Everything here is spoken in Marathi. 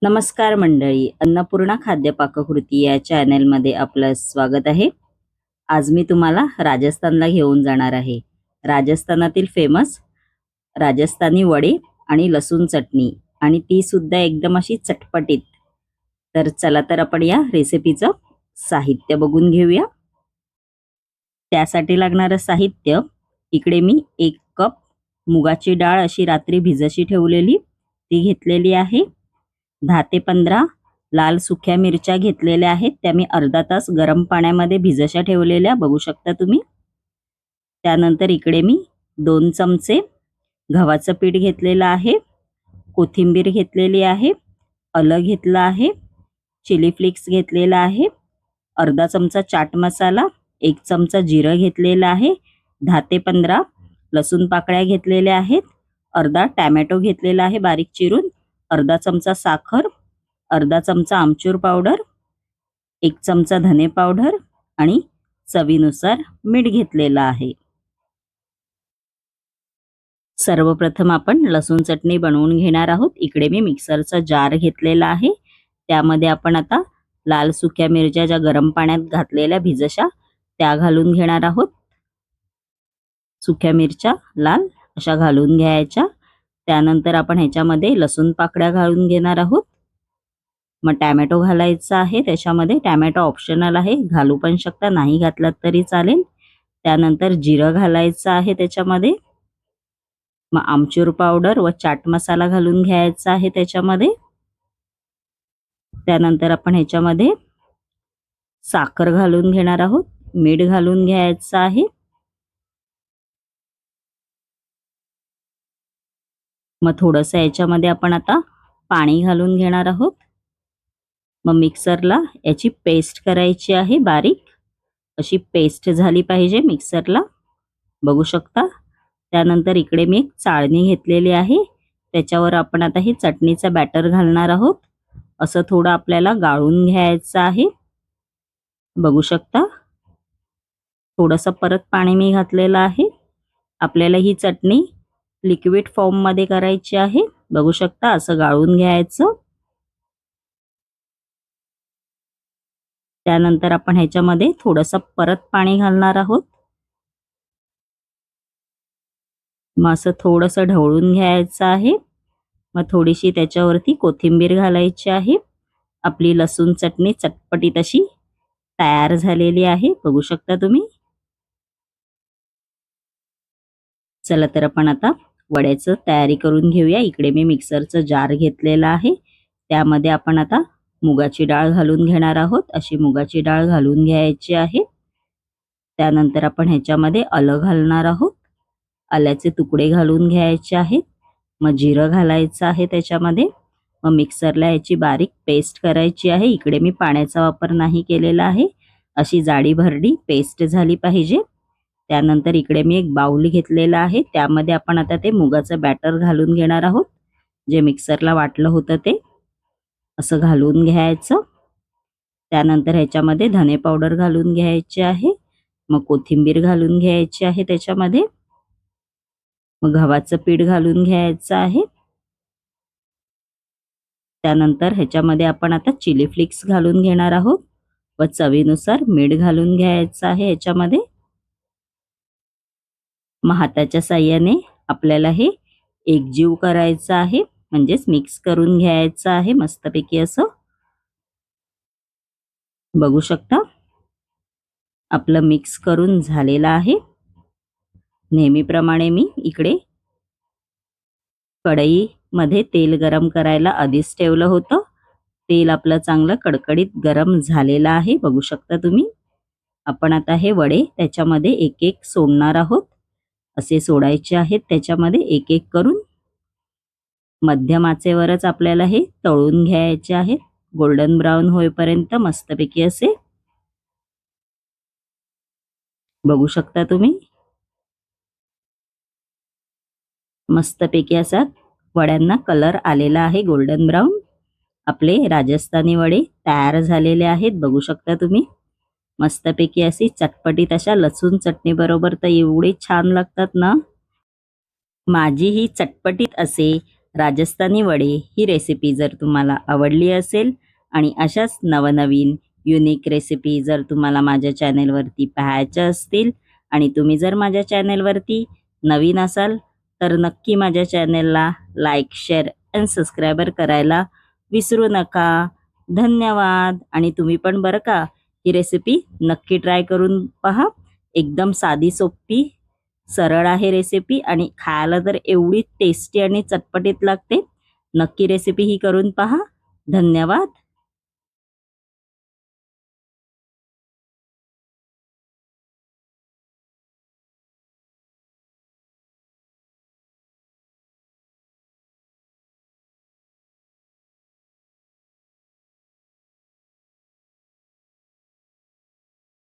नमस्कार मंडळी, अन्नपूर्णा खाद्य पाककृती या चॅनलमध्ये आपलं स्वागत आहे. आज मी तुम्हाला राजस्थानला घेऊन जाणार आहे. राजस्थानातील फेमस राजस्थानी वडे आणि लसूण चटणी, आणि ती सुद्धा एकदम अशी चटपटीत. तर चला तर आपण या रेसिपीचं साहित्य बघून घेऊया. त्यासाठी लागणारं साहित्य, इकडे मी 1 कप मुगाची डाळ अशी रात्री भिजशी ठेवलेली ती घेतलेली आहे. 10 ते 15 लाल सुक्या मिरच्या घेतलेल्या आहेत, त्या मी अर्धा तास गरम पाण्यामध्ये भिजशा ठेवलेल्या बघू शकता तुम्ही. त्यानंतर इकडे मी 2 चमचे गव्हाचं पीठ घेतलेलं आहे, कोथिंबीर घेतलेली आहे, आलं घेतलं आहे, चिली फ्लेक्स घेतलेला आहे, अर्धा चमचा चाट मसाला, 1 चमचा जिरं घेतलेलं आहे, 10 ते 15 लसूण पाकळ्या घेतलेल्या आहेत, अर्धा टोमॅटो घेतलेला आहे बारीक चिरून, अर्धा चमचा साखर, अर्धा चमचा आमचूर पावडर, 1 चमचा धने पावडर आणि चवीनुसार मीठ घेतलेलं आहे. सर्वप्रथम आपण लसूण चटणी बनवून घेणार आहोत. इकडे मी मिक्सरचा जार घेतलेला आहे, त्यामध्ये आपण आता लाल सुक्या मिरच्या ज्या गरम पाण्यात घातलेल्या भिजशा त्या घालून घेणार आहोत. सुक्या मिरच्या लाल अशा घालून घ्यायच्या. त्यानंतर आपण ह्याच्यामध्ये लसूण पाकळ्या घालून घेणार आहोत. मग टोमॅटो घालायचा आहे, त्याच्यामध्ये टोमॅटो ऑप्शनल आहे, घालू पण शकता, नाही घातलात तरी चालेल. त्यानंतर जिरं घालायचं आहे त्याच्यामध्ये. मग आमचूर पावडर व चाट मसाला घालून घ्यायचा आहे त्याच्यामध्ये. त्यानंतर आपण ह्याच्यामध्ये साखर घालून घेणार आहोत, मीठ घालून घ्यायचं आहे. मग थोडंसं याच्यामध्ये आपण आता पाणी घालून घेणार आहोत. मग मिक्सरला याची पेस्ट करायची आहे, बारीक अशी पेस्ट झाली पाहिजे मिक्सरला बघू शकता. त्यानंतर इकडे मी एक चाळणी घेतलेली आहे, त्याच्यावर आपण आता हे चटणीचा बॅटर घालणार आहोत. असं थोडं आपल्याला गाळून घ्यायचं आहे बघू शकता. थोडंसं परत पाणी मी घातलेलं आहे. आपल्याला ही चटणी लिक्विड फॉर्म मध्ये करायची आहे बघू शकता. असं गाळून घ्यायचं. त्यानंतर आपण ह्याच्यामध्ये थोडंसं परत पाणी घालणार आहोत. मग असं थोडंसं ढवळून घ्यायचं आहे. मग थोडीशी त्याच्यावरती कोथिंबीर घालायची आहे. आपली लसूण चटणी चटपटीत अशी तयार झालेली आहे बघू शकता तुम्ही. चला तर आपण आता वड्याचं तयारी करून घेऊया. इकडे मी मिक्सरचं जार घेतलेला आहे, त्यामध्ये आपण आता मुगाची डाळ घालून घेणार आहोत. अशी मुगाची डाळ घालून घ्यायची आहे. त्यानंतर आपण ह्याच्यामध्ये आलं घालणार आहोत, आल्याचे तुकडे घालून घ्यायचे आहेत. मग जिरं घालायचं आहे त्याच्यामध्ये. मग मिक्सरला याची बारीक पेस्ट करायची आहे. इकडे मी पाण्याचा वापर नाही केलेला आहे, अशी जाडी भरडी पेस्ट झाली पाहिजे. त्यानंतर इकडे मी एक बाउल घेतलेला आहे, त्यामध्ये आपण आता ते मुगाचं बॅटर घालून घेणार आहोत, जे मिक्सरला वाटलं होतं ते असं घालून घ्यायचं. त्यानंतर ह्याच्यामध्ये धने पावडर घालून घ्यायचे आहे. मग कोथिंबीर घालून घ्यायची आहे त्याच्यामध्ये. मग गव्हाचं पीठ घालून घ्यायचं आहे. त्यानंतर ह्याच्यामध्ये आपण आता चिली फ्लेक्स घालून घेणार आहोत व चवीनुसार मीठ घालून घ्यायचं आहे ह्याच्यामध्ये. मग हाताच्या साहाय्याने आपल्याला हे एकजीव करायचं आहे, म्हणजेच मिक्स करून घ्यायचं आहे मस्तपैकी असं बघू शकता. आपलं मिक्स करून झालेलं आहे. नेहमीप्रमाणे मी इकडे कढईमध्ये तेल गरम करायला आधीच ठेवलं होतं. तेल आपलं चांगलं कडकडीत गरम झालेलं आहे बघू शकता तुम्ही. आपण आता हे वडे त्याच्यामध्ये एक एक सोडणार आहोत. असे सोडायचे आहेत त्याच्यामध्ये एक एक करून. मध्यम आचेवरच आपल्याला हे तळून घ्यायचे आहेत, गोल्डन ब्राउन होईपर्यंत मस्तपैकी असे बघू शकता तुम्ही. मस्तपैकी असा वड्यांना कलर आलेला आहे गोल्डन ब्राउन. आपले राजस्थानी वडे तयार झालेले आहेत बघू शकता तुम्ही. मस्तपैकी अशी चटपटीत अशा लसूण चटणी बरोबर तर एवढे छान लागतात ना. माझी ही चटपटीत असे राजस्थानी वडे ही रेसिपी जर तुम्हाला आवडली असेल आणि अशाच नवनवीन युनिक रेसिपी जर तुम्हाला माझ्या चॅनेलवरती पाहायच्या असतील आणि तुम्ही जर माझ्या चॅनेलवरती नवीन असाल तर नक्की माझ्या चॅनेलला लाईक, शेअर आणि सबस्क्राईबर करायला विसरू नका. धन्यवाद. आणि तुम्ही पण बरं का ही रेसिपी नक्की ट्राय करून पहा. एकदम साधी सोपी सरळ आहे रेसिपी आणि खायला तर एवढी टेस्टी आणि चटपटीत लागते. नक्की रेसिपी ही करून पहा. धन्यवाद.